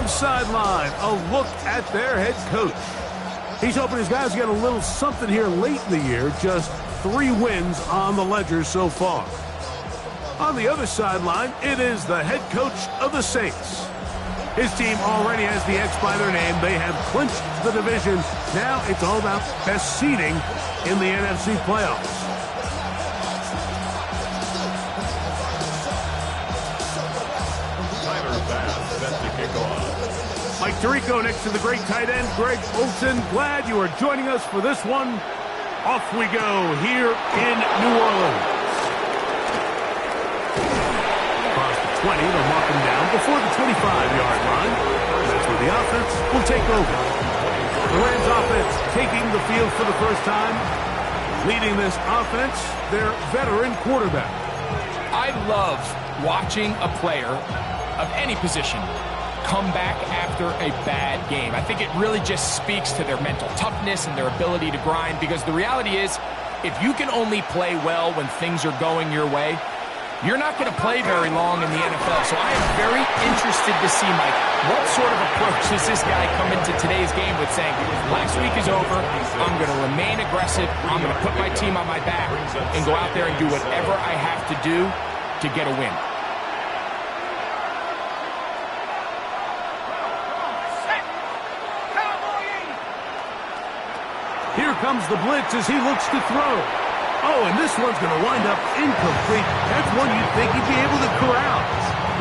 Rams sideline, a look at their head coach. He's hoping his guys get a little something here late in the year. Just 3 wins on the ledger so far. On the other sideline, it is the head coach of the Saints. His team already has the X by their name. They have clinched the division. Now it's all about best seeding in the NFC playoffs. Mike Tirico next to the great tight end, Greg Olsen. Glad you are joining us for this one. Off we go here in New Orleans. Across the 20, they'll mark him down before the 25-yard line. That's where the offense will take over. The Rams offense taking the field for the first time. Leading this offense, their veteran quarterback. I love watching a player of any position come back after a bad game. I think it really just speaks to their mental toughness and their ability to grind, because the reality is, if you can only play well when things are going your way, you're not going to play very long in the NFL. So I am very interested to see, Mike, what sort of approach does this guy come into today's game with, saying, last week is over, I'm going to remain aggressive, I'm going to put my team on my back and go out there and do whatever I have to do to get a win. Here comes the blitz as he looks to throw. Oh, and this one's going to wind up incomplete. That's one you'd think he'd be able to corral.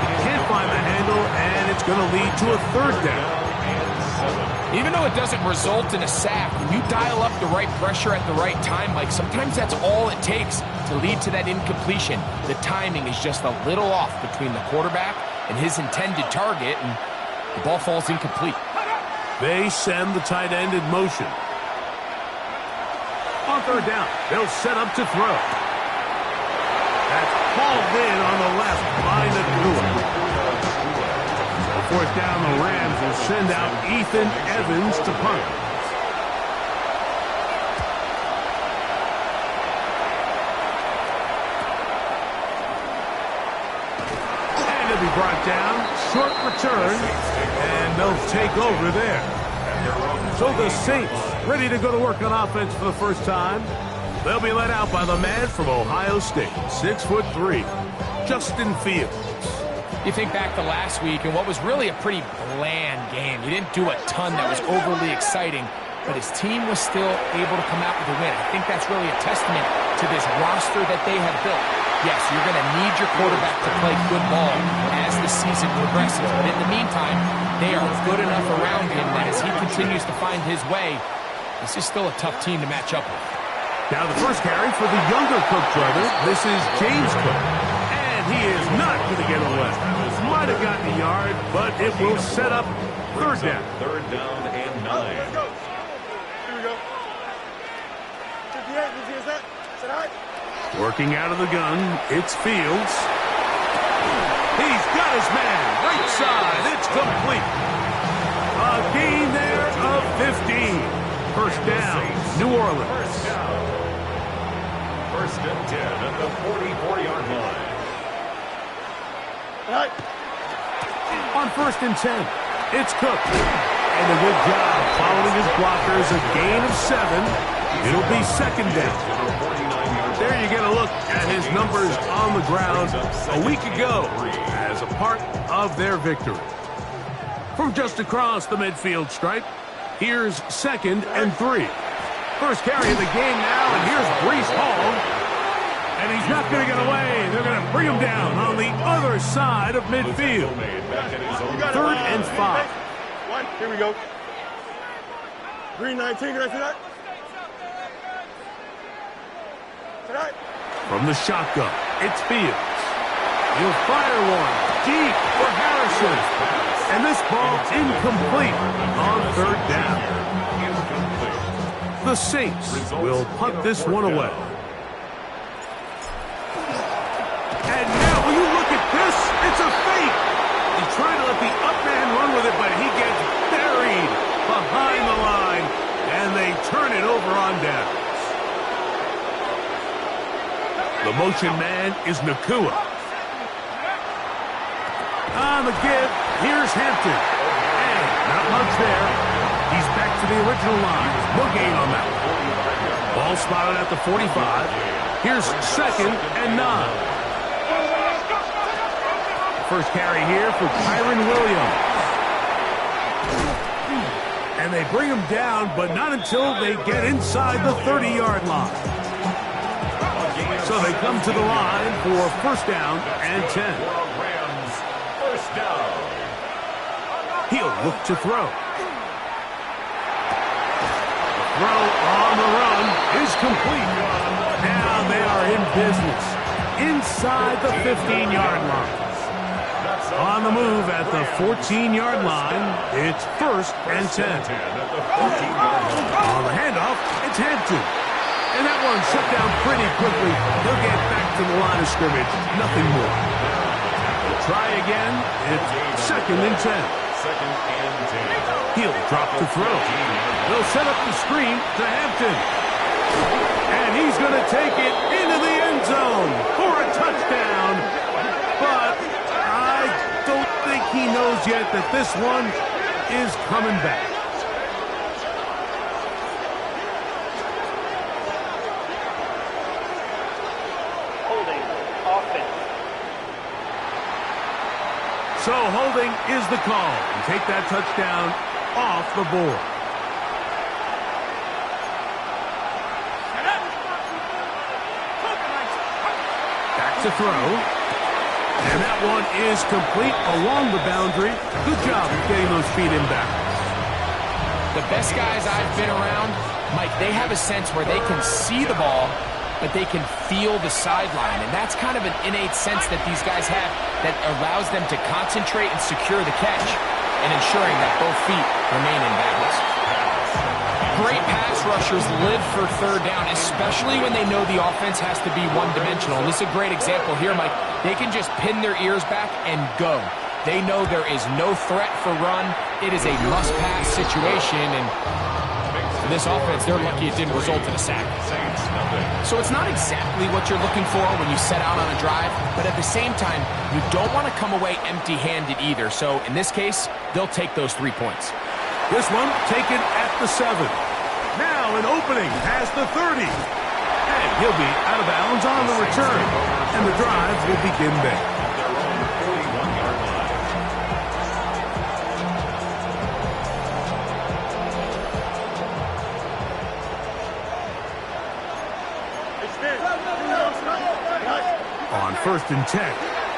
He can't find the handle, and it's going to lead to a 3rd down. Even though it doesn't result in a sack, when you dial up the right pressure at the right time, Mike, sometimes that's all it takes to lead to that incompletion. The timing is just a little off between the quarterback and his intended target, and the ball falls incomplete. They send the tight end in motion. On 3rd down, they'll set up to throw. That's hauled in on the left by Nakua. On 4th down, the Rams will send out Ethan Evans to punt. And it'll be brought down. Short return, and they'll take over there. So the Saints ready to go to work on offense for the first time. They'll be led out by the man from Ohio State, 6'3", Justin Fields. You think back to last week and what was really a pretty bland game. He didn't do a ton that was overly exciting, but his team was still able to come out with a win. I think that's really a testament to this roster that they have built. Yes, you're going to need your quarterback to play good ball as the season progresses, but in the meantime, they are good enough around him that as he continues to find his way, this is still a tough team to match up with. Now the first carry for the younger Cook brother. This is James Cook, and he is not going to get away. Might have gotten a yard, but it will set up 3rd down. 3rd down and 9. Here we go. 58, did you see that? Is that all right? Working out of the gun, it's Fields. He's got his man. Right side. It's complete. A gain there of 15. 1st down, New Orleans. 1st down. 1st and 10 at the 44-yard line. All right. On 1st and 10, it's Cook. And a good job following his blockers. A gain of 7. It'll be 2nd down. There you get a look at his numbers on the ground a week ago as a part of their victory. From just across the midfield stripe, here's 2nd and 3. First carry of the game now, and here's Breece Hall. And he's not going to get away. They're going to bring him down on the other side of midfield. 3rd and 5. One, here we go. Green 19, did I see that? Tonight. From the shotgun, it's Fields. He'll fire one deep for Harrison. And this ball incomplete on 3rd down. The Saints will punt this one away. And now, will you look at this? It's a fake. He's trying to let the up man run with it, but he gets buried behind the line, and they turn it over on downs. The motion man is Nakua. On the give, here's Hampton. And not much there. He's back to the original line. No gain on that one. Ball spotted at the 45. Here's 2nd and 9. First carry here for Kyren Williams. And they bring him down, but not until they get inside the 30-yard line. So they come to the line for 1st down and 10. Rams, 1st down. He'll look to throw. The throw on the run is complete. Now they are in business inside the 15-yard line. On the move at the 14-yard line, it's 1st and 10. On the handoff, it's Hampton. And that one shut down pretty quickly. He'll get back to the line of scrimmage. Nothing more. Try again. It's 2nd and 10. 2nd and 10. He'll drop to throw. They'll set up the screen to Hampton. And he's going to take it into the end zone for a touchdown. But I don't think he knows yet that this one is coming back. So holding is the call. And take that touchdown off the board. Back to throw. And that one is complete along the boundary. Good job of getting those feet in back. The best guys I've been around, Mike, they have a sense where they can see the ball, but they can feel the sideline. And that's kind of an innate sense that these guys have that allows them to concentrate and secure the catch and ensuring that both feet remain in balance. Great pass rushers live for 3rd down, especially when they know the offense has to be one-dimensional. And this is a great example here, Mike. They can just pin their ears back and go. They know there is no threat for run. It is a must-pass situation, and for this offense, they're lucky it didn't result in a sack. So it's not exactly what you're looking for when you set out on a drive, but at the same time, you don't want to come away empty-handed either. So in this case, they'll take those 3 points. This one taken at the 7. Now an opening past the 30. And he'll be out of bounds on the return. And the drive will begin there. On 1st and 10,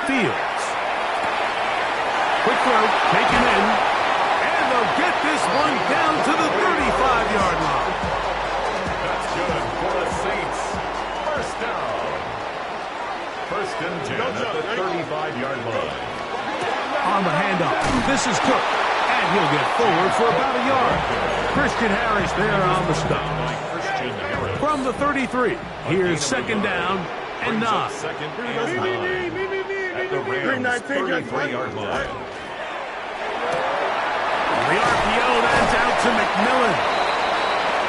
Fields. Quick throw, taken in. And they'll get this one down to the 35-yard line. That's good for the Saints. 1st down. 1st and 10 at the 35-yard line. On the handoff, this is Cook. And he'll get forward for about a yard. Christian Harris there on the stop. From the 33, here's 2nd down and 9. 2nd and 9 at the Rams 33-yard line. The RPO, that's out to McMillan.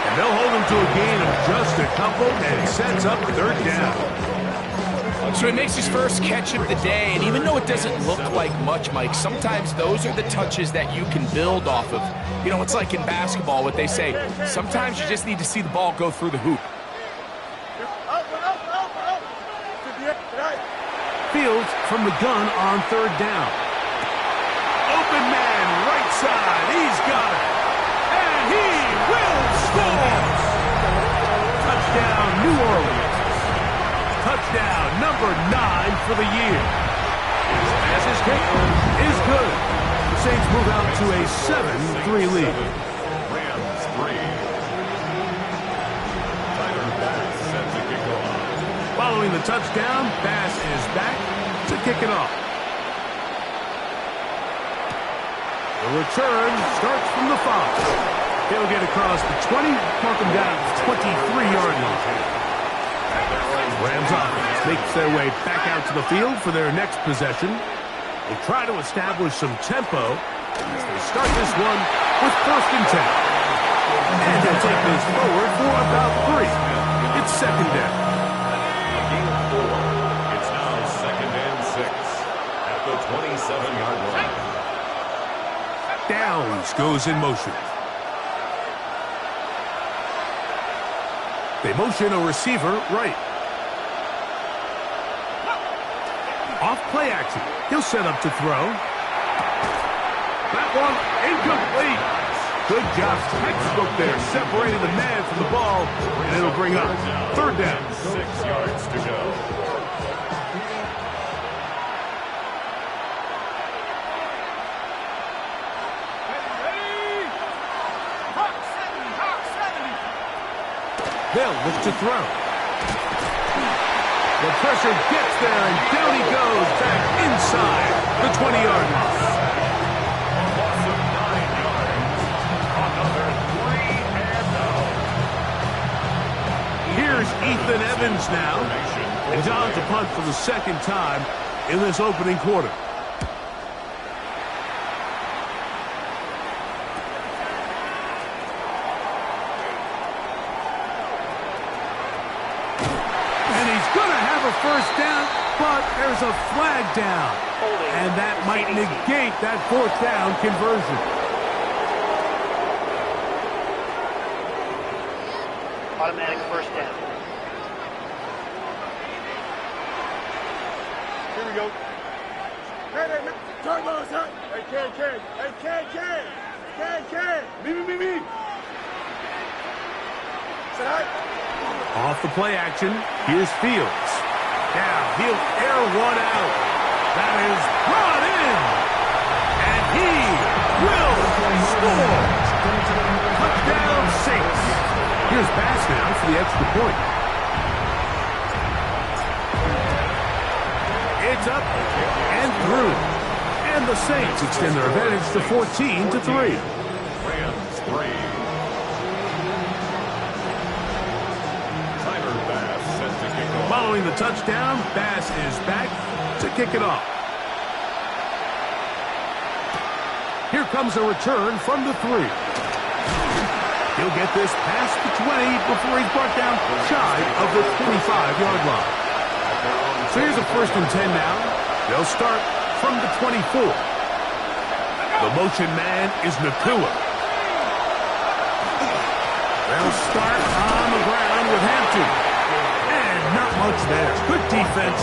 And they'll hold him to a gain of just a couple, and it sets up 3rd down. So he makes his first catch of the day, and even though it doesn't look like much, Mike, sometimes those are the touches that you can build off of. You know, it's like in basketball, what they say, sometimes you just need to see the ball go through the hoop. Fields from the gun on 3rd down. Open man, right side, he's got it. And he will score! Touchdown, New Orleans. Touchdown number 9 for the year. As his kick is good. The Saints move out to a 7-3 lead. Rams 3. Tyler Bass set to kick off. Following the touchdown, Bass is back to kick it off. The return starts from the 5. He'll get across the 20, mark him down at the 23-yard line. Rams offense makes their way back out to the field for their next possession. They try to establish some tempo as they start this one with 1st and 10. And they'll take this forward for about 3. It's 2nd down. It's now 2nd and 6 at the 27. 7-yard line. Downs goes in motion. They motion a receiver right. Off play action. He'll set up to throw. That one incomplete. Good job. Textbook there, separating the man from the ball, and it'll bring up 3rd down. 6 yards to go. They'll look to throw. The pressure gets there, and down he goes back inside the 20-yard line. Loss of 9 yards. Another 3 and out. Here's Ethan Evans now. And John's a punt for the 2nd time in this opening quarter. First down, but there's a flag down. And that might negate that 4th down conversion. Automatic 1st down. Here we go. Hey, turn those up. Hey, Ken. Hey, Ken. Me. Say hi. Off the play action, here's Fields. Now he'll air one out. That is brought in. And he will score. Touchdown Saints. Here's Bass now for the extra point. It's up and through. And the Saints extend their advantage to 14-3. Rams 3. Following the touchdown, Bass is back to kick it off. Here comes a return from the 3. He'll get this past the 20 before he's brought down shy of the 25-yard line. So here's a 1st and 10 now. They'll start from the 24. The motion man is Nacua. They'll start on the ground with Hampton. Not much there. Good defense.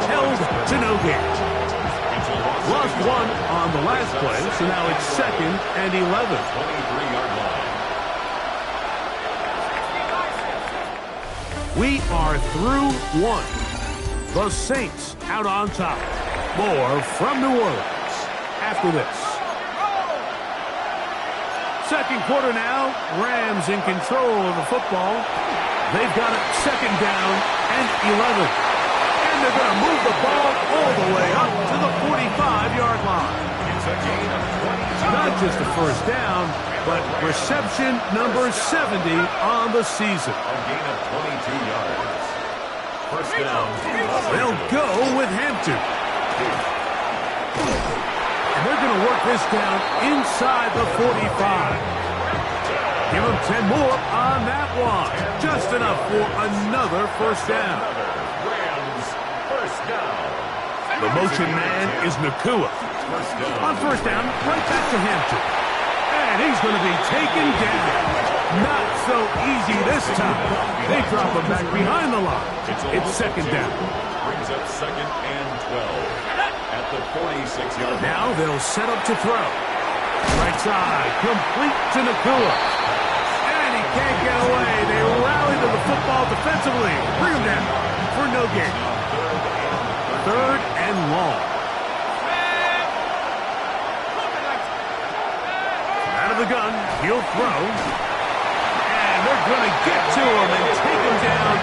Held to no gain. Lost 1 on the last play, so now it's 2nd and 11. 23-yard line. We are through 1. The Saints out on top. More from New Orleans after this. 2nd quarter now. Rams in control of the football. They've got it 2nd down and 11. And they're going to move the ball all the way up to the 45-yard line. It's a gain of 22. Not just a 1st down, but reception number 70 on the season. A gain of 22 yards. 1st down. They'll go with Hampton. And they're going to work this down inside the 45. Give him 10 more on that one. Just enough for another 1st down. Rams 1st down. The motion man is Nacua. On 1st down, right back to Hampton. And he's going to be taken down. Not so easy this time. They drop him back behind the line. It's 2nd down. Brings up 2nd and 12. At the 46-yard line. Now they'll set up to throw. Right side, complete to Nacua. Can't get away. They rally to the football defensively. Bring him down for no gain. 3rd and long. Out of the gun, he'll throw. And they're going to get to him and take him down.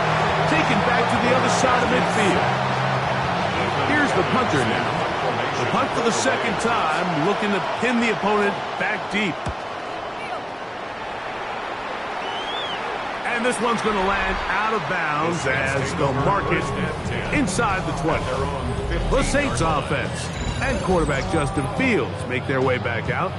Taken back to the other side of midfield. Here's the punter now. The punt for the 2nd time, looking to pin the opponent back deep. And this one's going to land out of bounds as they'll mark it inside the 20. The Saints offense and quarterback Justin Fields make their way back out.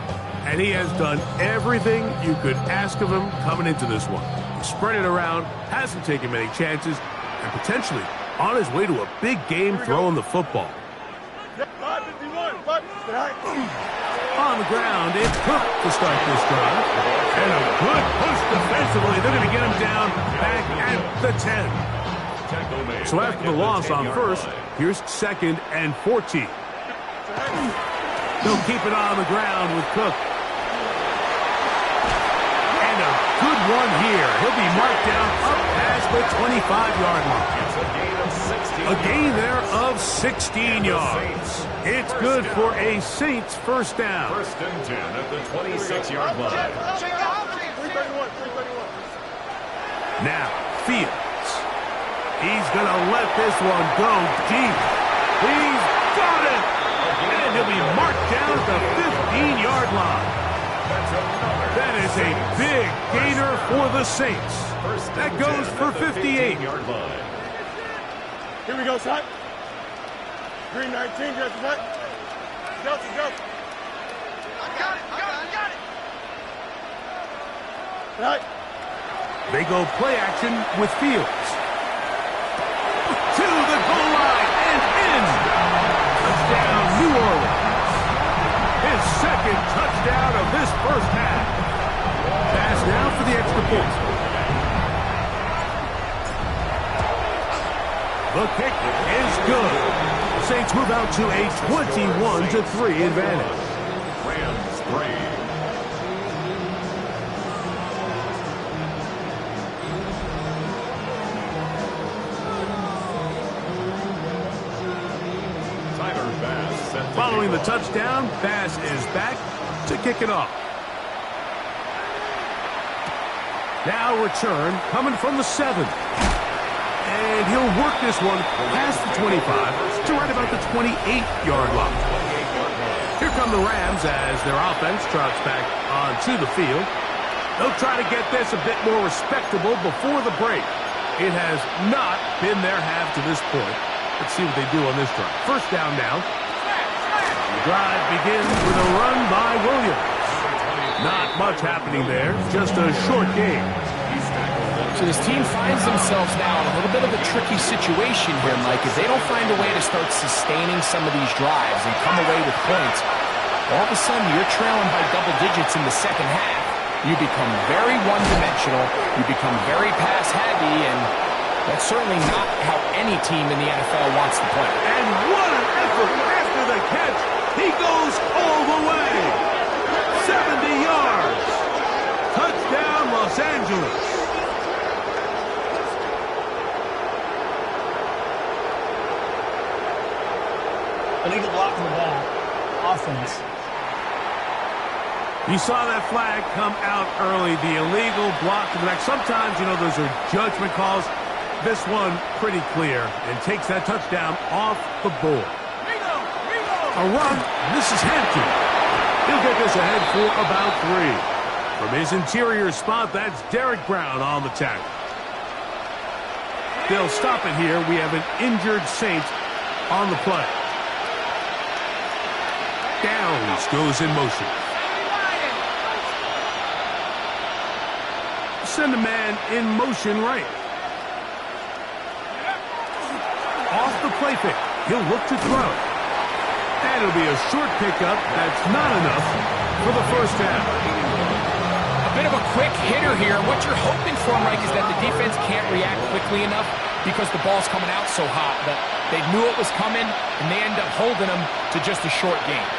And he has done everything you could ask of him coming into this one. Spread it around, hasn't taken many chances, and potentially on his way to a big game throwing the football. 551. On the ground, it's Cook to start this drive. And a good push defensively. They're going to get him down back at the 10. So after the loss on first, here's 2nd and 14. They'll keep it on the ground with Cook. And a good one here. He'll be marked down up past the 25-yard line. A gain there of 16 yards. It's good for a Saints first down. 1st and 10 at the 26-yard line. Now, Fields. He's going to let this one go deep. He's got it. And he'll be marked down at the 15-yard line. That is a big gainer for the Saints. That goes for 58. Here we go, son. Green 19, Justin, son. Justin. I got it. Right. They go play action with Fields. To the goal line and in. Touchdown, New Orleans. His 2nd touchdown of this first half. Pass now for the extra point. The kick is good. Saints move out to a 21-3 advantage. Rams 3. Following the touchdown, Bass is back to kick it off. Now return coming from the 7. And he'll work this one past the 25 to right about the 28-yard line. Here come the Rams as their offense trots back onto the field. They'll try to get this a bit more respectable before the break. It has not been their half to this point. Let's see what they do on this drive. First down now. The drive begins with a run by Williams. Not much happening there, just a short game. So this team finds themselves now in a little bit of a tricky situation here, Mike. If they don't find a way to start sustaining some of these drives and come away with points, all of a sudden you're trailing by double digits in the second half. You become very one-dimensional. You become very pass-heavy, and that's certainly not how any team in the NFL wants to play. And what an effort after the catch. He goes all the way. 70 yards. Touchdown, Los Angeles. Illegal block on the ball. Offense. You saw that flag come out early, the illegal block to the back. Sometimes, those are judgment calls. This one pretty clear and takes that touchdown off the board. A run. This is Hampton. He'll get this ahead for about 3. From his interior spot, that's Derek Brown on the tackle. They'll stop it here. We have an injured Saint on the play. Downs goes in motion. Send a man in motion right. Off the play pick. He'll look to throw. And it'll be a short pickup. That's not enough for the first down. A bit of a quick hitter here. What you're hoping for, Mike, is that the defense can't react quickly enough because the ball's coming out so hot. But they knew it was coming, and they end up holding them to just a short game.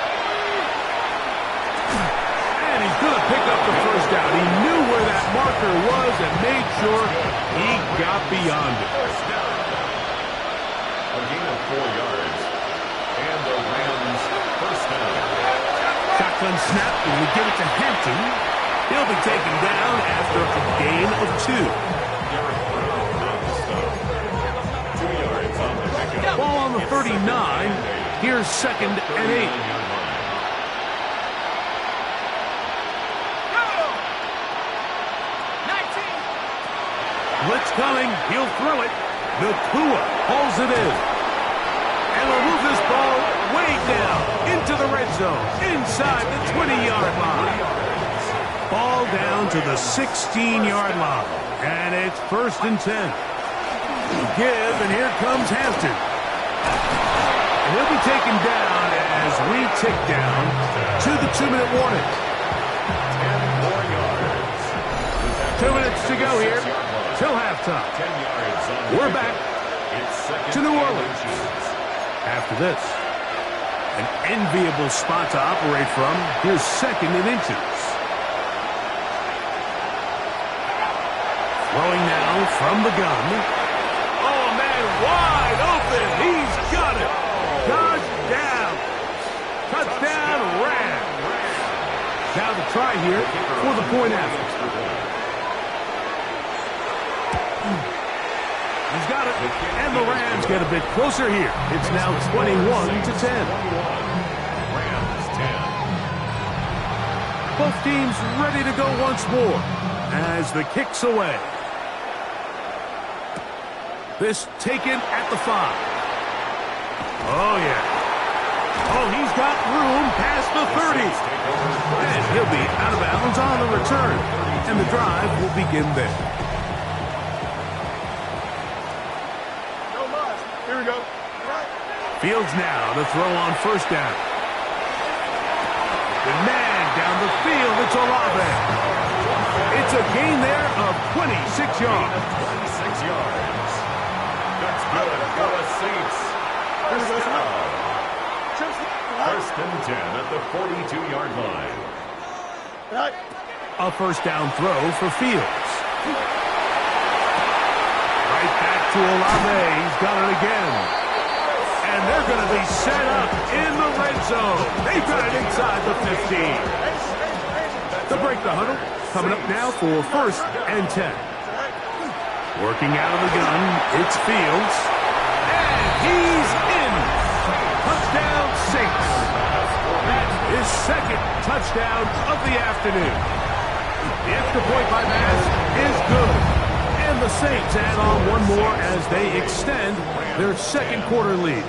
And he's going to pick up the first down. He knew where that marker was and made sure he got beyond it. First down. A gain of 4 yards. And the Rams first down. Shotgun snap, and we give it to Hampton. He'll be taken down after a gain of 2. 2 yards on the pickup. Ball on the 39. Here's 2nd and 8. Blitz coming. He'll throw it. Nakua hauls it in. And will move this ball way down into the red zone, inside the 20-yard line. Ball down to the 16-yard line. And it's 1st and 10. Give, and here comes Hampton. And he'll be taken down as we tick down to the 2-minute warning. 10 more yards. 2 minutes to go here till halftime. 10 yards on the We're pickup. back It's second to New and Orleans. inches. After this, an enviable spot to operate from. Here's 2nd and inches. Throwing now from the gun. Oh, man, wide open. He's got it. Touchdown. Touchdown, Rams. Now the try here for the point after. He's got it. And the Rams get a bit closer here. It's now 21-10. Rams 10. Both teams ready to go once more as the kick's away. This taken at the 5. Oh, yeah. Oh, he's got room past the 30. And he'll be out of bounds on the return. And the drive will begin there. Here we go. Fields now to throw on 1st down. The man down the field, it's Olave. It's a gain there of 26 yards. 26 yards. That's good for the Saints. First down. 1st and 10 at the 42-yard line. A 1st down throw for Fields. Right back to Olave. He's got it again. And they're going to be set up in the red zone. They've got it inside the 15. To break the huddle, coming up now for 1st and 10. Working out of the gun, it's Fields. And he's in. Touchdown, Saints. That's his 2nd touchdown of the afternoon. The extra point by Bass is good. And the Saints add on one more as they extend their 2nd quarter lead.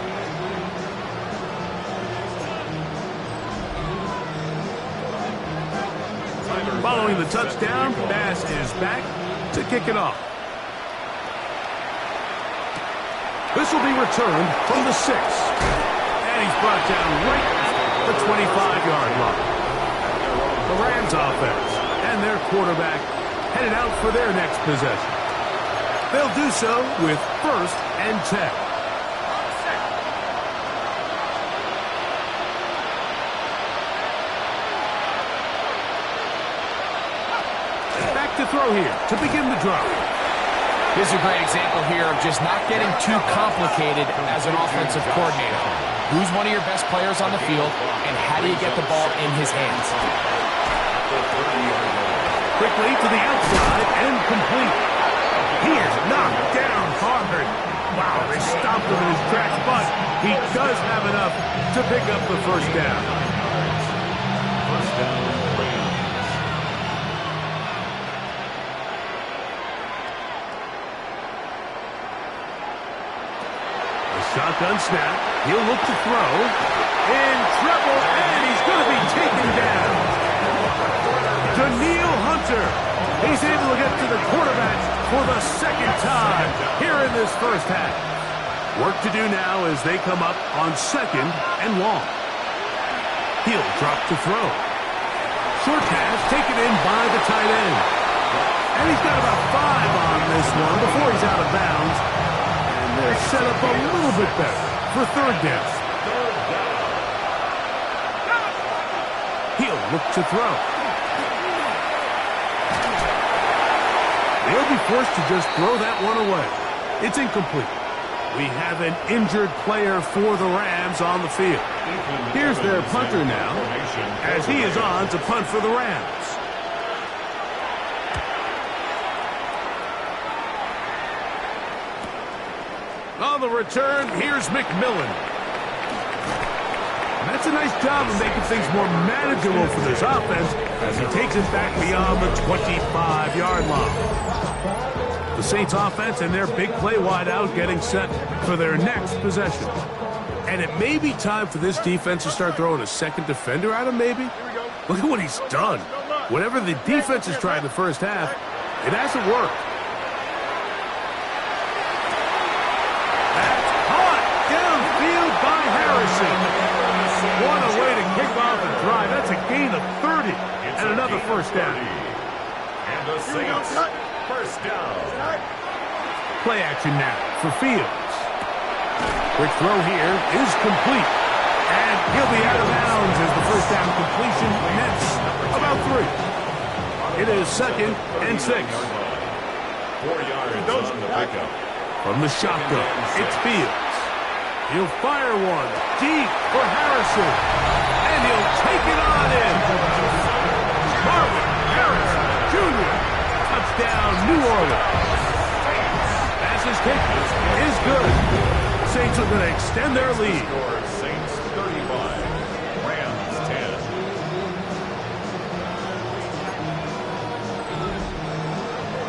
Following the touchdown, Bass is back to kick it off. This will be returned from the 6. And he's brought down right at the 25-yard line. The Rams offense and their quarterback headed out for their next possession. They'll do so with 1st and 10. Back to throw here to begin the drive. This is a great example here of just not getting too complicated as an offensive coordinator. Who's one of your best players on the field, and how do you get the ball in his hands? Quickly to the outside and complete. He is knocked down hard. Wow, they stopped him in his tracks, but he does have enough to pick up the 1st down. 1st down, Rams. Shotgun snap. He'll look to throw. In trouble, and he's going to be taken down. Danielle Hunter. He's able to get to the quarterback for the 2nd time here in this 1st half. Work to do now as they come up on 2nd and long. He'll drop to throw. Short pass taken in by the tight end. And he's got about 5 on this one before he's out of bounds. They're set up a little bit better for 3rd down. He'll look to throw. They'll be forced to just throw that one away. It's incomplete. We have an injured player for the Rams on the field. Here's their punter now as he is on to punt for the Rams. On the return, here's McMillan. And that's a nice job of making things more manageable for this offense as he takes it back beyond the 25-yard line. The Saints offense and their big play wideout getting set for their next possession. And it may be time for this defense to start throwing a 2nd defender at him, maybe. Look at what he's done. Whatever the defense has tried in the 1st half, it hasn't worked. That's caught downfield by Harris. Harrison. What a way to kick off a drive. That's a gain of 30 and another first down. And the Saints, first down. Play action now for Fields. Quick throw here is complete. And he'll be out of bounds as the first down completion nets about 3. It is 2nd and 6. 4 yards on the pickup. From the shotgun, it's Fields. He'll fire one deep for Harrison. And he'll take it on in. Marvin Harrison Jr. Touchdown, New Orleans. Passes kick is good. Saints are going to extend their lead. Score Saints 35, Rams 10.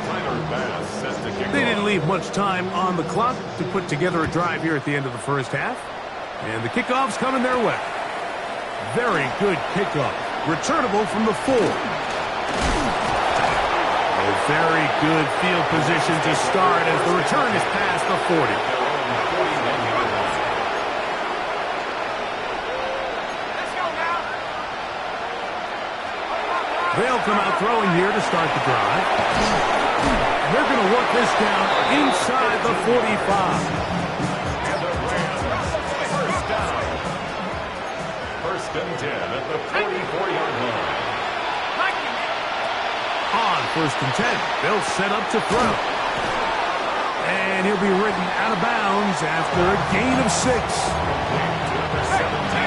Tyler Bass set to kick They off. didn't leave much time on the clock to put together a drive here at the end of the first half. And the kickoff's coming their way. Very good kickoff. Returnable from the 4. A very good field position to start as the return is past the 40. They'll come out throwing here to start the drive. They're going to work this down inside the 45. First and 10 at the 44-yard line. On 1st and 10, they'll set up to throw. And he'll be ridden out of bounds after a gain of 6.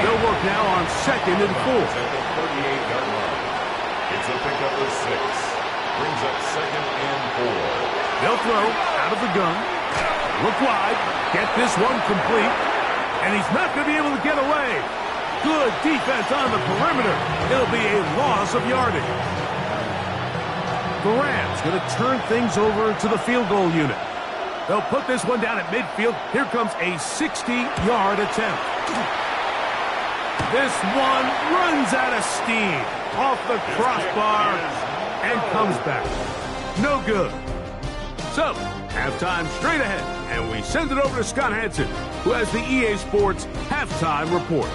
They'll work now on 2nd and 4. At the 38-yard line. It's a pickup of 6. Brings up 2nd and 4. They'll throw out of the gun. Look wide. Get this one complete. And he's not going to be able to get away. Good defense on the perimeter. It'll be a loss of yardage. The Rams going to turn things over to the field goal unit. They'll put this one down at midfield. Here comes a 60-yard attempt. This one runs out of steam off the crossbar and comes back. No good. So, halftime straight ahead, and we send it over to Scott Hanson, who has the EA Sports Halftime Report.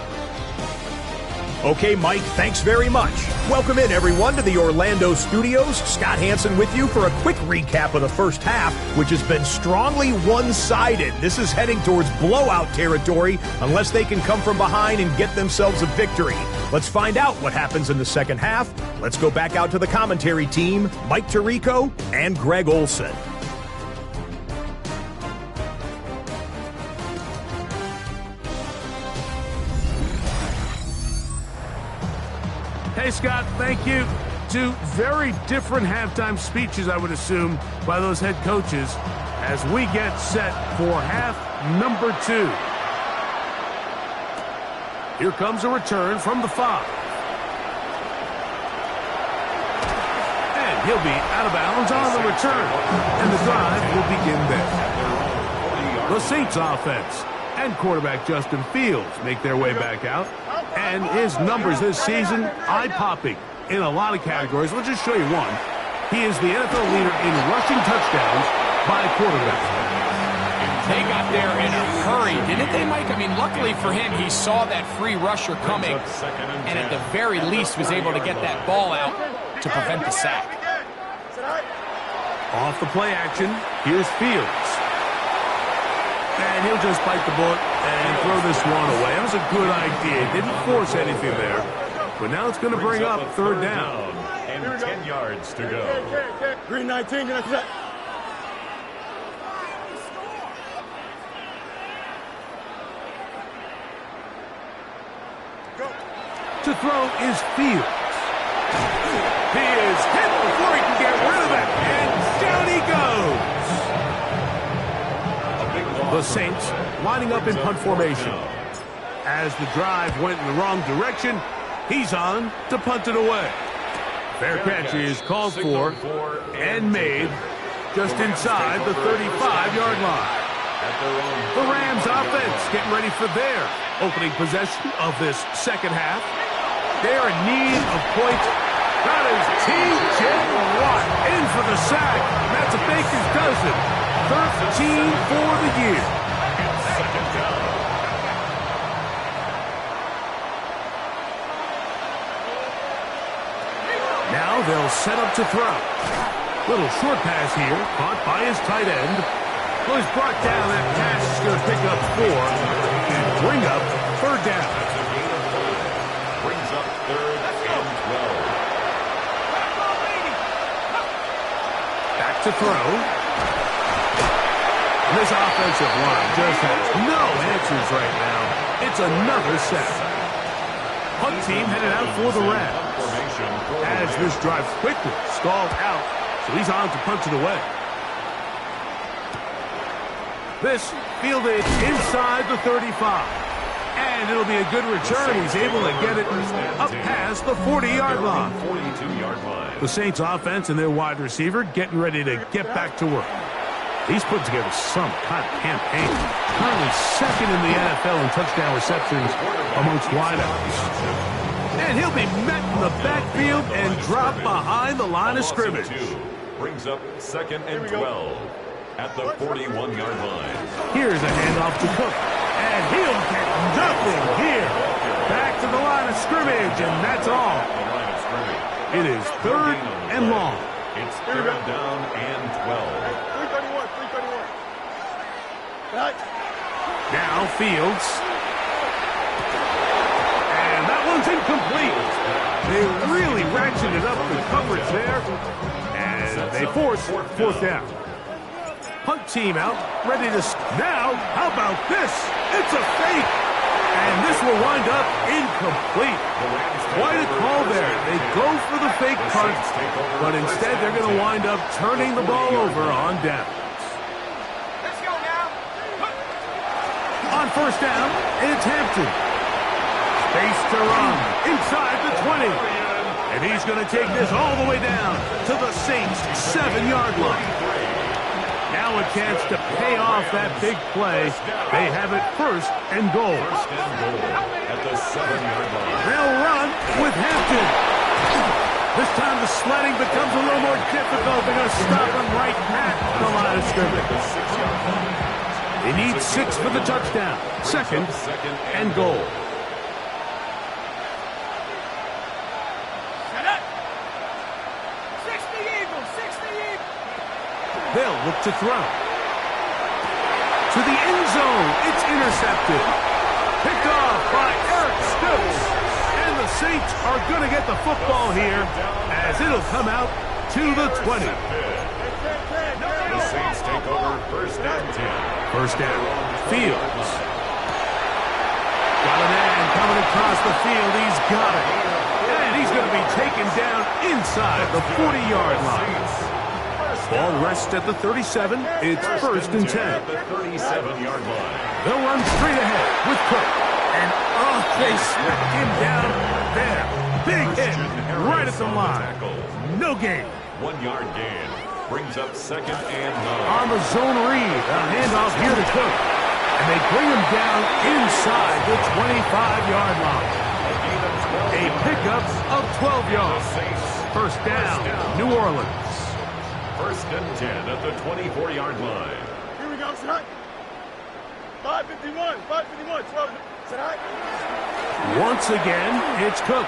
Okay, Mike, thanks very much. Welcome in, everyone, to the Orlando studios. Scott Hanson with you for a quick recap of the first half, which has been strongly one-sided. This is heading towards blowout territory unless they can come from behind and get themselves a victory. Let's find out what happens in the second half. Let's go back out to the commentary team, Mike Tirico and Greg Olson. Hey, Scott, thank you. 2 very different halftime speeches, I would assume, by those head coaches as we get set for half number 2. Here comes a return from the 5. And he'll be out of bounds on the return. And the drive will begin there. The Saints offense and quarterback Justin Fields make their way back out. And his numbers this season, eye-popping in a lot of categories. We'll just show you one. He is the NFL leader in rushing touchdowns by quarterback. They got there in a hurry, didn't they, Mike? I mean, luckily for him, he saw that free rusher coming, and at the very least was able to get that ball out to prevent the sack. Off the play action, here's Fields. And he'll just bite the bullet and throw this one away. That was a good idea. Didn't force anything there. But now it's going to bring up 3rd down. And 10 yards to go. Green 19, get that. To throw is Fields. He is hit before he can get rid of it. And down he goes. The Saints lining up in punt formation. As the drive went in the wrong direction, he's on to punt it away. Fair catch is called for and made just inside the 35-yard line. The Rams offense getting ready for their opening possession of this second half. They're in need of points. That is T.J. Watt in for the sack. That's a Baker's dozen. 13 for the year. they'll set up to throw. Little short pass here, caught by his tight end. Well, he's brought down. That pass is going to pick up 4 and bring up third down. That's a gain of 5. Brings up third and 12. Back to throw. This offensive line just has no answers right now. It's another sack. Punt team headed out for the Rams. As this drive quickly stalled out, so he's on to punt it away. This fielded inside the 35. And it'll be a good return. He's able to get it up past the 40-yard line. 42-yard line. The Saints offense and their wide receiver getting ready to get back to work. He's put together some kind of campaign. Currently second in the NFL in touchdown receptions amongst wideouts. And he'll be met in the backfield and dropped behind the line of scrimmage. Brings up second and 12 at the 41-yard line. Here's a handoff to Cook. And he'll get nothing here. Back to the line of scrimmage, and that's all. It is third and long. It's third down and 12. 331. Now Fields. And that one's incomplete. They really ratcheted up the coverage there. And they force fourth down. Punt team out, ready to... Now, how about this? It's a fake. And this will wind up incomplete. Quite a call there. They go for the fake punt, but instead they're going to wind up turning the ball over on downs. Let's go now. On first down, it's Hampton. Space to run inside the 20. And he's going to take this all the way down to the Saints' 7-yard line. Now a chance to pay off that big play. They have it first and goal. First and goal at the 7-yard line. They'll run with Hampton. This time the sledding becomes a little more difficult. They're going to stop him right at the line of scrimmage. They need 6 for the touchdown. Second and goal. They'll look to throw. To the end zone. It's intercepted. Picked off by Eric Stokes. And the Saints are going to get the football here as it'll come out to the 20. The Saints take over first and 10. First down. Fields. Got a man coming across the field. He's got it. And he's going to be taken down inside the 40-yard line. Ball rests at the 37. It's first and 10. At the 37-yard line. They'll run straight ahead with Cook. And they smack him down there. Big hit right at the line. No gain. 1-yard gain. Brings up second and 9. On the zone read. A handoff here to Cook. And they bring him down inside the 25-yard line. A pickup of 12 yards. First down, New Orleans. First and 10 at the 24-yard line. Here we go, Sadat. 551, 12. Sadat. Once again, it's Cook.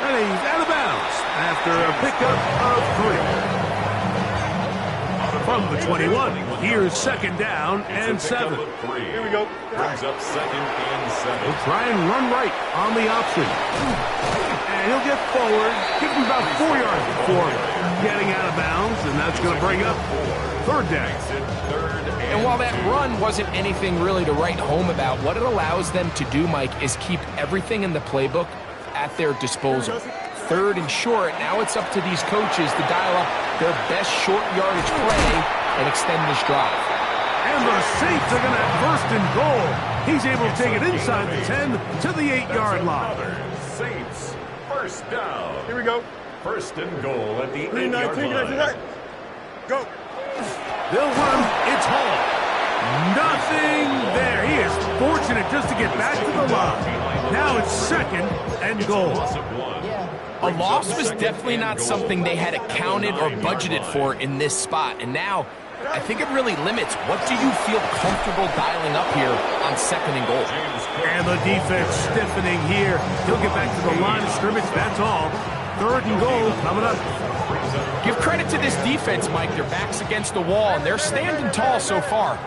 And he's out of bounds after a pickup of 3. From the 21, here's second down and 7. Here we go. Brings up second and 7. He'll try and run right on the option. And he'll get forward, give him about 4 yards before getting out of bounds, and that's going to bring up third down. And while that run wasn't anything really to write home about, what it allows them to do, Mike, is keep everything in the playbook at their disposal. Third and short, now it's up to these coaches to dial up their best short yardage play and extend this drive. And the Saints are going to have first and goal. He's able to take it inside the 10 to the 8-yard line. Saints, first down. Here we go. First and goal at the 8-yard 319, line. go. They'll run. It's Hall. Nothing there. He is fortunate just to get back to the line. Now it's second and goal. A loss was definitely not something they had accounted or budgeted for in this spot. And now, I think it really limits what do you feel comfortable dialing up here on second and goal. And the defense stiffening here. He'll get back to the line of scrimmage. That's all. 3rd and goal coming up. Give credit to this defense, Mike. Their back's against the wall, and they're standing tall so far.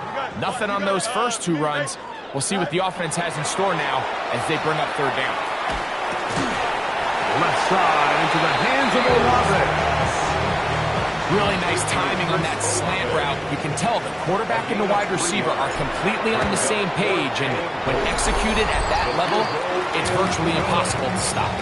Nothing on those first 2 runs. We'll see what the offense has in store now as they bring up 3rd down. Left side into the hands of Olave. Really nice timing on that slant route. You can tell the quarterback and the wide receiver are completely on the same page, and when executed at that level, it's virtually impossible to stop.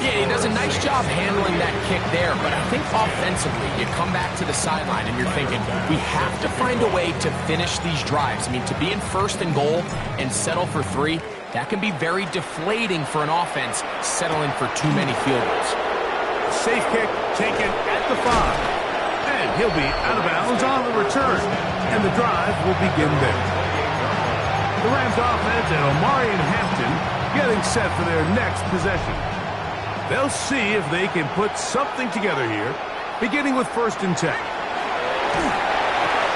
Yeah, he does a nice job handling that kick there, but I think offensively, you come back to the sideline and you're thinking, we have to find a way to finish these drives. I mean, to be in 1st and goal and settle for 3, that can be very deflating for an offense settling for too many field goals. Safe kick taken at the 5. And he'll be out of bounds on the return. And the drive will begin there. The Rams offense and Omari and Hampton getting set for their next possession. They'll see if they can put something together here, beginning with 1st and 10.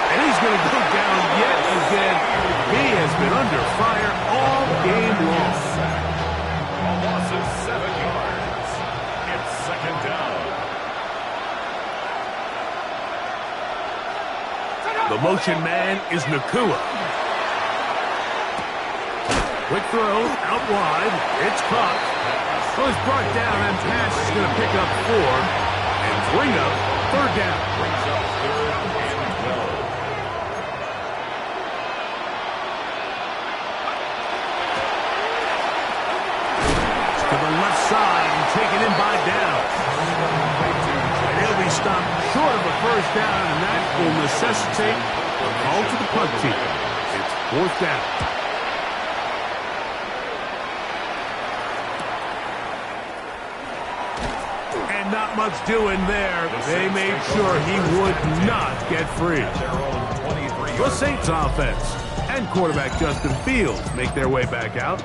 And he's going to go down yet again. He has been under fire all game long. A loss of 7 yards. It's 2nd down. The motion man is Nacua. Quick throw out wide. It's caught. So it's brought down, and pass is going to pick up 4 and bring up 3rd down. Brings up 3rd and 12. To the left side and taken in by Downs. And he'll be stopped short of a 1st down, and that will necessitate a call to the punt team. It's 4th down. Not much doing there. They made sure he would not get free. The Saints offense and quarterback Justin Fields make their way back out,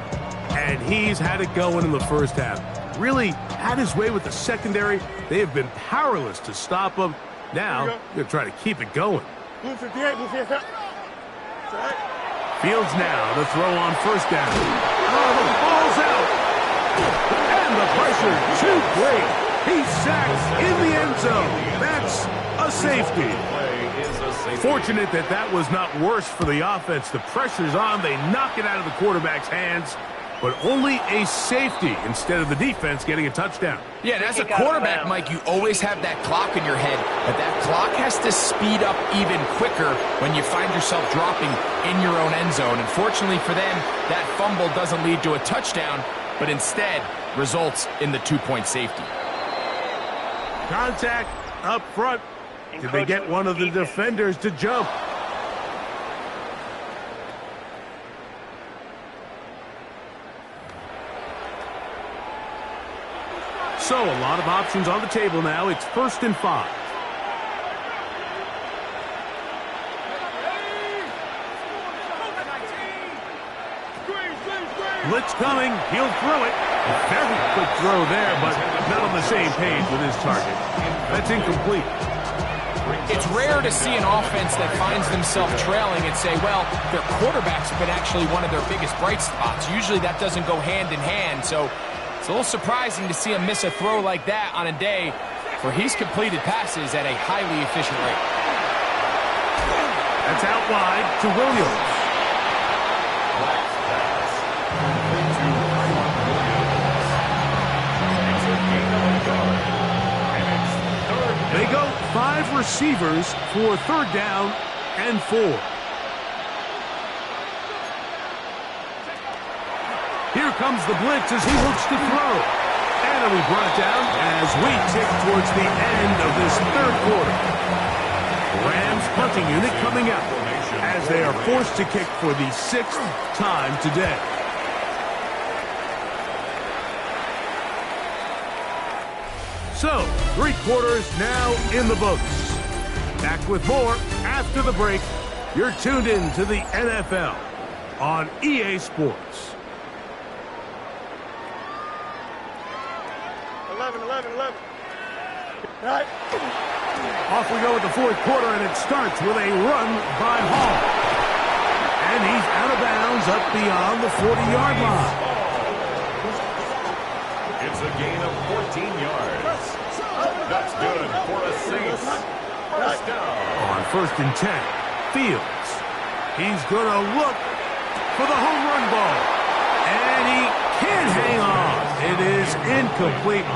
and he's had it going in the 1st half. Really had his way with the secondary. They have been powerless to stop him. Now they're trying to keep it going. Fields now to throw on 1st down. Oh, the ball's out. And the pressure too great. He's sacked in the end zone. That's a safety. Fortunate that that was not worse for the offense. The pressure's on. They knock it out of the quarterback's hands, but only a safety instead of the defense getting a touchdown. Yeah, and as a quarterback, Mike, you always have that clock in your head, but that clock has to speed up even quicker when you find yourself dropping in your own end zone. And fortunately for them, that fumble doesn't lead to a touchdown, but instead results in the 2-point safety. Contact up front. Did they get one of the defenders to jump? So a lot of options on the table now. It's 1st and 5. Blitz coming. He'll throw it. A very quick throw there, but not on the same page with his target. That's incomplete. It's rare to see an offense that finds themselves trailing and say, well, their quarterback's been actually one of their biggest bright spots. Usually that doesn't go hand in hand, so it's a little surprising to see him miss a throw like that on a day where he's completed passes at a highly efficient rate. That's out wide to Williams. They go 5 receivers for 3rd down and 4. Here comes the blitz as he looks to throw. And it'll be brought down as we tick towards the end of this 3rd quarter. Rams punting unit coming out as they are forced to kick for the 6th time today. So, 3 quarters now in the books. Back with more after the break. You're tuned in to the NFL on EA Sports. 11. Right. Off we go with the 4th quarter, and it starts with a run by Hall. And he's out of bounds up beyond the 40-yard line. It's a gain of 14 yards. That's good for a Saints. First down. On 1st and 10, Fields. He's going to look for the home run ball. And he can't hang on. It is incomplete.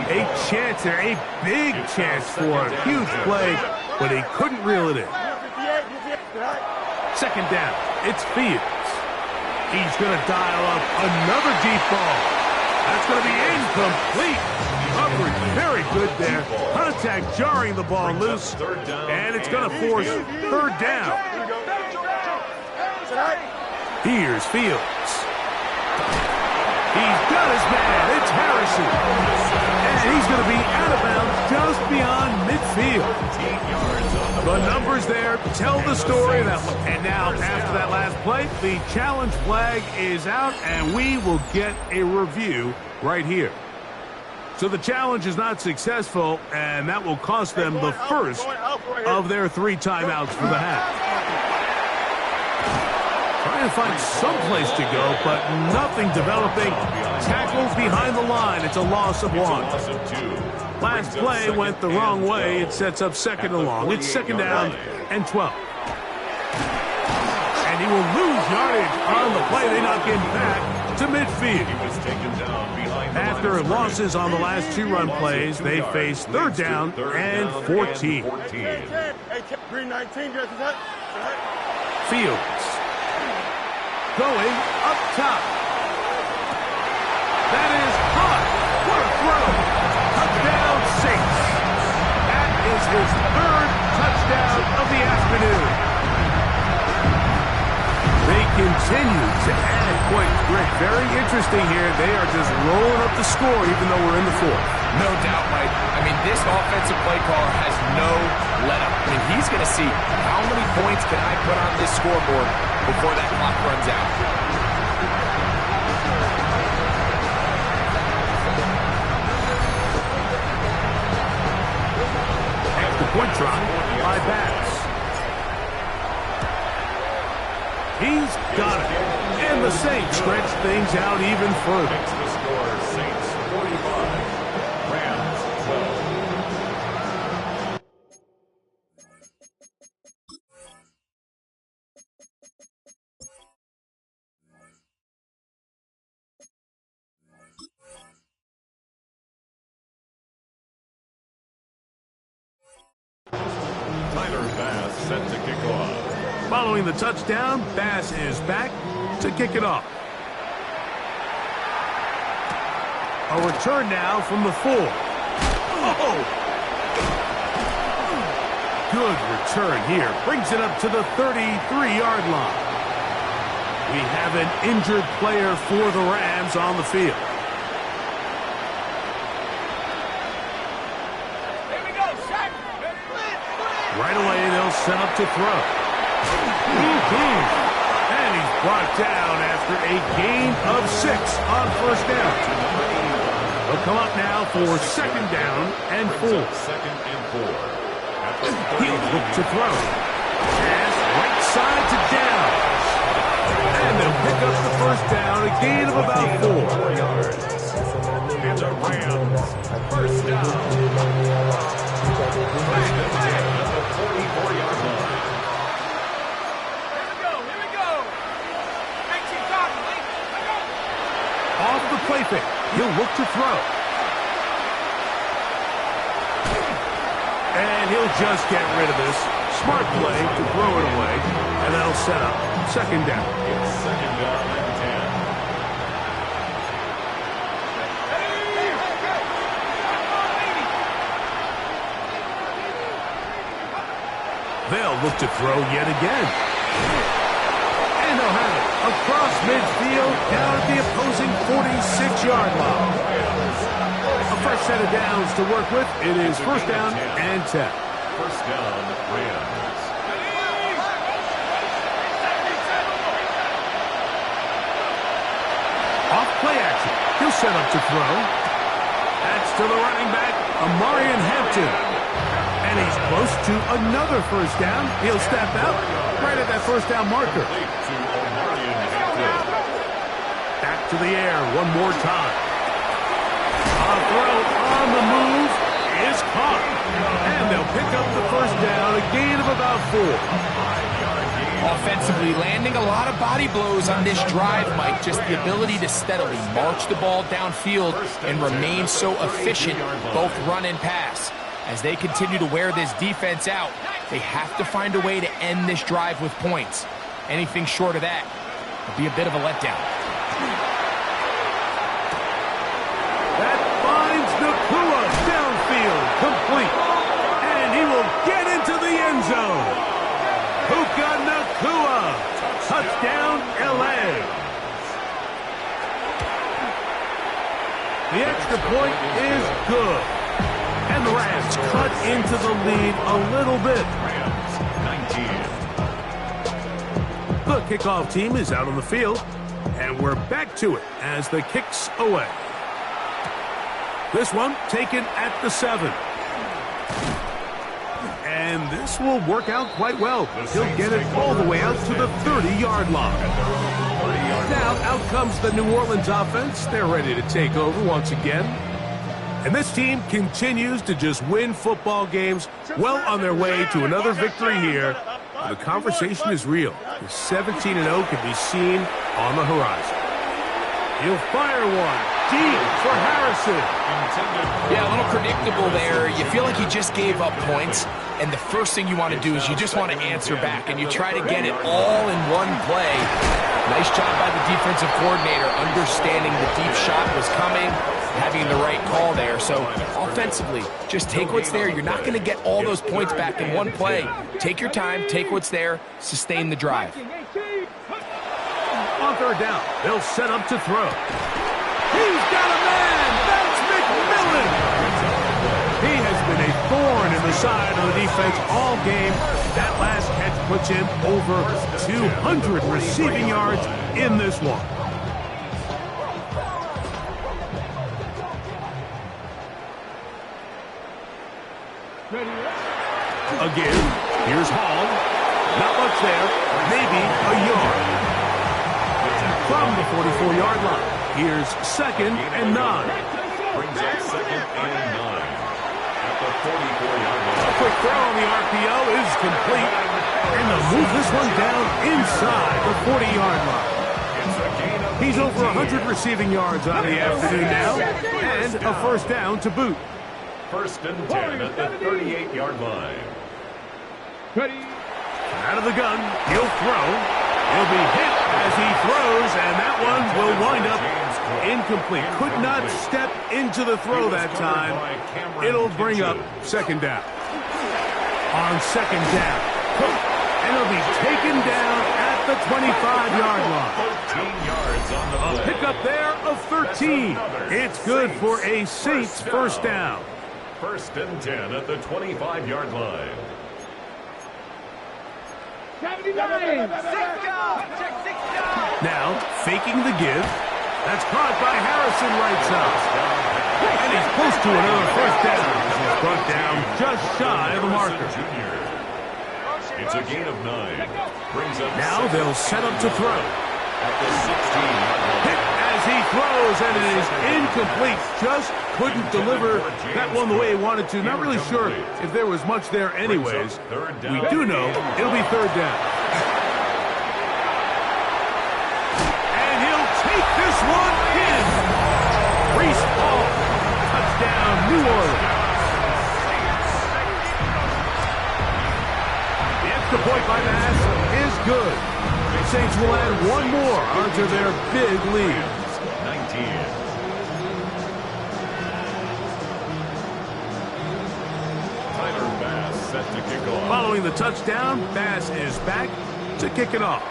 A chance there, a big chance for a huge play, but he couldn't reel it in. 2nd down, it's Fields. He's going to dial up another deep ball. That's going to be incomplete. Coverage very good there. Contact jarring the ball loose, and it's going to force 3rd down. Here's Fields. He's got his man. It's Harrison. And he's going to be out of bounds just beyond midfield. The numbers there tell the story of that one. And now, after that last play, the challenge flag is out, and we will get a review right here. So the challenge is not successful, and that will cost them the first of their 3 timeouts for the half. Trying to find some place to go, but nothing developing. Tackles behind the line. It's a loss of 1. Last play went the wrong way. It sets up 2nd and long. It's 2nd down and 12. And he will lose yardage on the play. They knock him back to midfield. After losses on the last 2 run plays, they face 3rd down and 14. Fields going up top. That is hot. What a throw. Touchdown Saints. That is his 3rd touchdown of the afternoon. They continue to add points. Rick, very interesting here. They are just rolling up the score even though we're in the 4th. No doubt, Mike. I mean, this offensive play caller has no let-up. I mean, he's going to see how many points can I put on this scoreboard before that clock runs out. After point drop by Bass. He's got it. And the Saints stretch things out even further. Makes the score Saints 45, Rams 12. Tyler Bass set to kick off. Following the touchdown, Bass is back to kick it off. A return now from the 4. Oh! Good return here. Brings it up to the 33-yard line. We have an injured player for the Rams on the field. Right away, they'll set up to throw. And he's brought down after a gain of 6 on 1st down. They'll come up now for 2nd down and 4. 2nd and 4. He'll look to throw. Pass right side to down. And they'll pick up the 1st down, a gain of about 4 yards. And the Rams, 1st down. Back to 10 at the 44-yard line. Here we go. Off the play fake. He'll look to throw. And he'll just get rid of this. Smart play to throw it away. And that'll set up 2nd down. It's 2nd down and 10. They'll look to throw yet again. And they'll have it across midfield down at the opposing 46-yard line. A fresh set of downs to work with. It is 1st down and 10. 1st down, Rams. Off play action. He'll set up to throw. That's to the running back, Amarian Hampton. And he's close to another 1st down. He'll step out right at that 1st down marker. Back to the air one more time. gain of about 4. Offensively, landing a lot of body blows on this drive, Mike. Just the ability to steadily march the ball downfield and remain so efficient, both run and pass. As they continue to wear this defense out, they have to find a way to end this drive with points. Anything short of that would be a bit of a letdown. That finds Nacua downfield, complete. And he will get into the end zone. Puka Nacua, touchdown LA. The extra point is good. And the Rams cut into the lead a little bit. The kickoff team is out on the field, and we're back to it as the kick's away. This one taken at the 7. And this will work out quite well. He'll get it all the way out to the 30-yard line. Now out comes the New Orleans offense. They're ready to take over once again. And this team continues to just win football games, well on their way to another victory here. The conversation is real. The 17-0 can be seen on the horizon. He'll fire one deep for Harrison. Yeah, a little predictable there. You feel like he just gave up points, and the first thing you want to do is you just want to answer back, and you try to get it all in one play. Nice job by the defensive coordinator, understanding the deep shot was coming, having the right call there. So offensively, just take what's there. You're not going to get all those points back in one play. Take your time, take what's there, sustain the drive. On third down, they'll set up to throw. He's got a man! That's McMillan! He has been a thorn in the side of the defense all game. That last catch puts him over 200 receiving yards in this one. Again, here's Hall. Not much there, maybe a yard. From the 44-yard line, here's 2nd and 9. Brings up 2nd and 9 at the 44-yard line. A quick throw on the RPO is complete, and they'll move this one down inside the 40-yard line. He's over 100 receiving yards on the afternoon now, and a first down to boot. 1st and 10 at the 38-yard line. Ready. Out of the gun, he'll throw. He'll be hit as he throws, and that one will wind up incomplete. Could not step into the throw that time. It'll bring up 2nd down. On 2nd down, and he'll be taken down at the 25-yard line. 13 yards on the A pickup there of 13. It's good for a Saints first down. 1st and 10 at the 25-yard line. Now, faking the give. That's caught by Harrison right side. And he's close to another first down. He's brought down just shy of the marker. It's a gain of 9. Brings up Now they'll set up to throw. at the 16-yard line. Hit as he throws, and it is incomplete. Just couldn't deliver that one the way he wanted to. Not really sure if there was much there anyways. We do know it'll be 3rd down. And he'll take this one in. Breece Hall, touchdown, New Orleans. The extra point by Bass is good. The Saints will add one more onto their big lead. 19. Tyler Bass set to kick off. Following the touchdown, Bass is back to kick it off.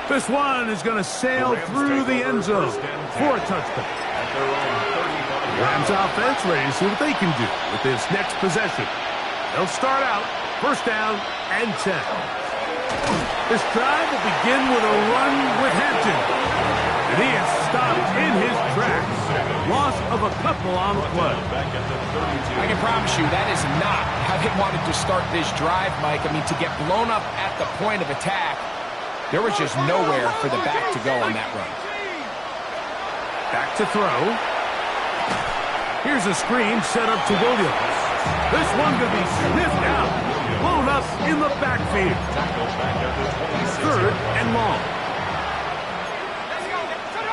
This one is going to sail through the end zone for a touchdown. At their own 35. Rams offense ready to see what they can do with this next possession. They'll start out 1st down and 10. This drive will begin with a run with Hampton. And he is stopped in his tracks. Loss of a couple on the play. Back at the 32. I can promise you that is not how they wanted to start this drive, Mike. I mean, to get blown up at the point of attack, there was just nowhere for the back to go on that run. Back to throw. Here's a screen set up to Williams. This one could be sniffed out. Blown up in the backfield. Third and long.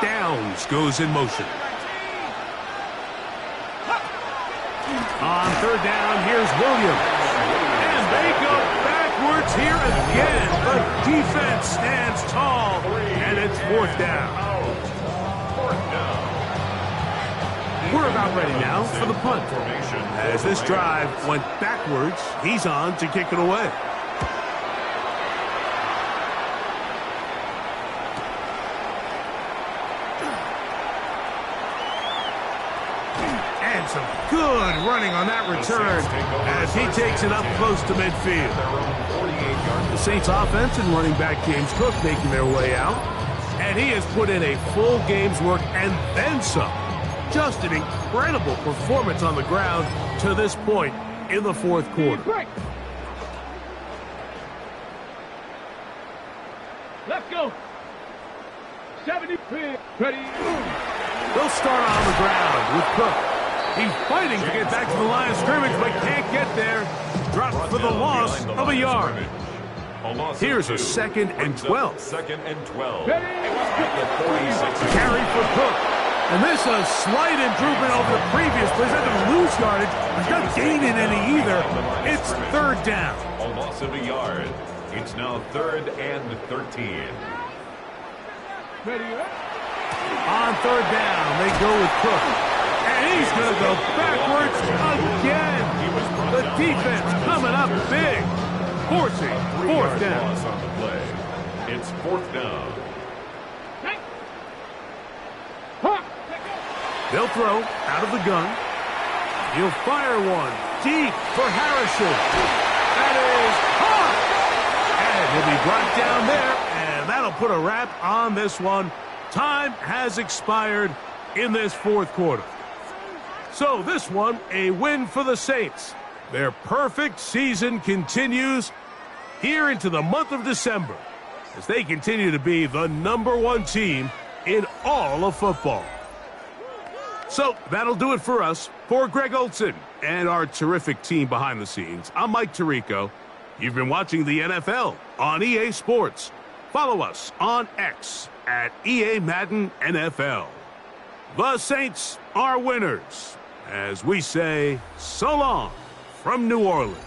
Downs goes in motion. On third down, here's Williams. And they go backwards here again. The defense stands tall, and it's fourth down. We're about ready now for the punt. As this drive went backwards, he's on to kick it away. And some good running on that return as he takes it up close to midfield. The Saints offense and running back James Cook making their way out. And he has put in a full game's work and then some. Just an incredible performance on the ground to this point in the fourth quarter. Let's go. 70 feet. Ready. They'll start on the ground with Cook. He's fighting to get back to the line of scrimmage, but can't get there. Dropped for the loss of a yard. Here's a 2nd and 12. 2nd and 12. Carry for Cook. And this is a slight improvement over the previous play. He's not going to lose yardage. He's not gaining any either. It's third down. A loss of a yard. It's now 3rd and 13. On third down, they go with Cook. And he's going to go backwards again. The defense coming up big. Forcing fourth down. On the play. It's 4th down. They'll throw out of the gun. He'll fire one deep for Harrison. That is caught. And he'll be brought down there, and that'll put a wrap on this one. Time has expired in this fourth quarter. So this one, a win for the Saints. Their perfect season continues here into the month of December as they continue to be the #1 team in all of football. So that'll do it for us. For Greg Olson and our terrific team behind the scenes, I'm Mike Tirico. You've been watching the NFL on EA Sports. Follow us on X at EA Madden NFL. The Saints are winners, as we say so long from New Orleans.